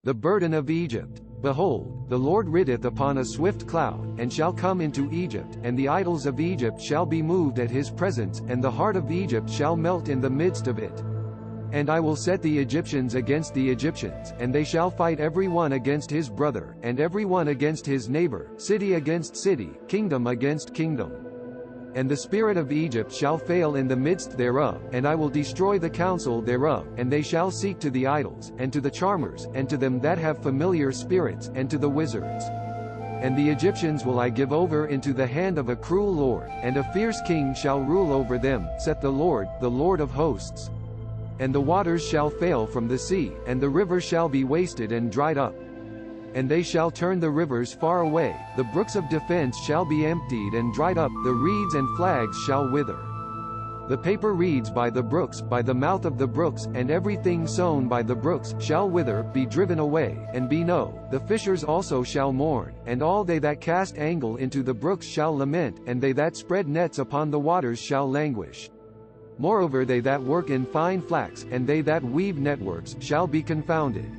The burden of Egypt. Behold, the Lord rideth upon a swift cloud, and shall come into Egypt, and the idols of Egypt shall be moved at his presence, and the heart of Egypt shall melt in the midst of it. And I will set the Egyptians against the Egyptians, and they shall fight every one against his brother, and every one against his neighbor, city against city, kingdom against kingdom. And the spirit of Egypt shall fail in the midst thereof, and I will destroy the counsel thereof, and they shall seek to the idols, and to the charmers, and to them that have familiar spirits, and to the wizards. And the Egyptians will I give over into the hand of a cruel lord, and a fierce king shall rule over them, saith the Lord of hosts. And the waters shall fail from the sea, and the river shall be wasted and dried up. And they shall turn the rivers far away, the brooks of defense shall be emptied and dried up, the reeds and flags shall wither. The paper reeds by the brooks, by the mouth of the brooks, and everything sown by the brooks, shall wither, be driven away, and be no. The fishers also shall mourn, and all they that cast angle into the brooks shall lament, and they that spread nets upon the waters shall languish. Moreover they that work in fine flax, and they that weave networks, shall be confounded.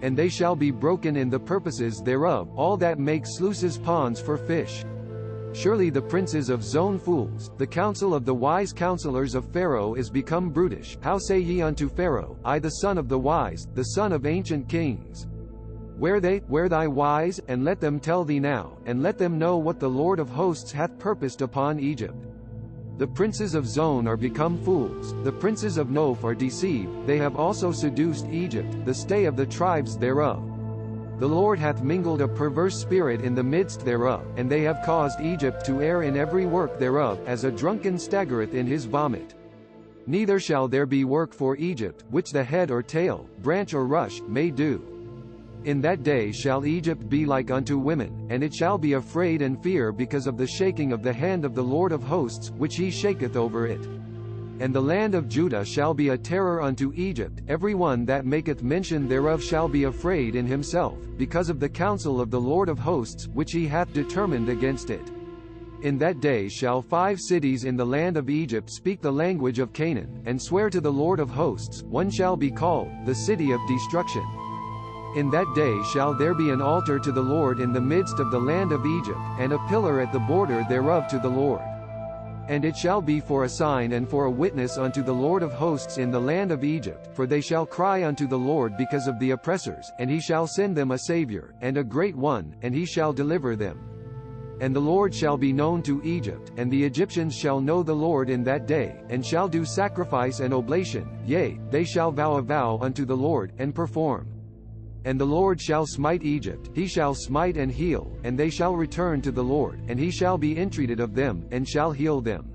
And they shall be broken in the purposes thereof, all that make sluices ponds for fish. Surely the princes of Zoan fools, the counsel of the wise counsellors of Pharaoh is become brutish. How say ye unto Pharaoh, I the son of the wise, the son of ancient kings? Where thy wise, and let them tell thee now, and let them know what the Lord of hosts hath purposed upon Egypt. The princes of Zoan are become fools, the princes of Noph are deceived, they have also seduced Egypt, the stay of the tribes thereof. The Lord hath mingled a perverse spirit in the midst thereof, and they have caused Egypt to err in every work thereof, as a drunken staggereth in his vomit. Neither shall there be work for Egypt, which the head or tail, branch or rush, may do. In that day shall Egypt be like unto women, and it shall be afraid and fear because of the shaking of the hand of the Lord of hosts, which he shaketh over it. And the land of Judah shall be a terror unto Egypt, every one that maketh mention thereof shall be afraid in himself, because of the counsel of the Lord of hosts, which he hath determined against it. In that day shall 5 cities in the land of Egypt speak the language of Canaan, and swear to the Lord of hosts, one shall be called, the city of destruction. In that day shall there be an altar to the Lord in the midst of the land of Egypt, and a pillar at the border thereof to the Lord. And it shall be for a sign and for a witness unto the Lord of hosts in the land of Egypt, for they shall cry unto the Lord because of the oppressors, and he shall send them a saviour, and a great one, and he shall deliver them. And the Lord shall be known to Egypt, and the Egyptians shall know the Lord in that day, and shall do sacrifice and oblation, yea, they shall vow a vow unto the Lord, and perform. And the Lord shall smite Egypt, he shall smite and heal, and they shall return to the Lord, and he shall be intreated of them, and shall heal them.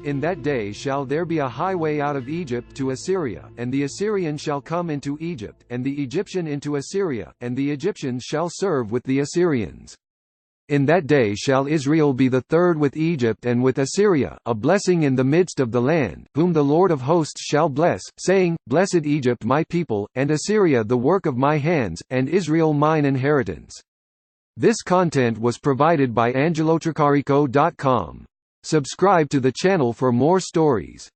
In that day shall there be a highway out of Egypt to Assyria, and the Assyrian shall come into Egypt, and the Egyptian into Assyria, and the Egyptians shall serve with the Assyrians. In that day shall Israel be the third with Egypt and with Assyria, a blessing in the midst of the land, whom the Lord of hosts shall bless, saying, Blessed Egypt my people, and Assyria the work of my hands, and Israel mine inheritance. This content was provided by angelotricarico.com. Subscribe to the channel for more stories.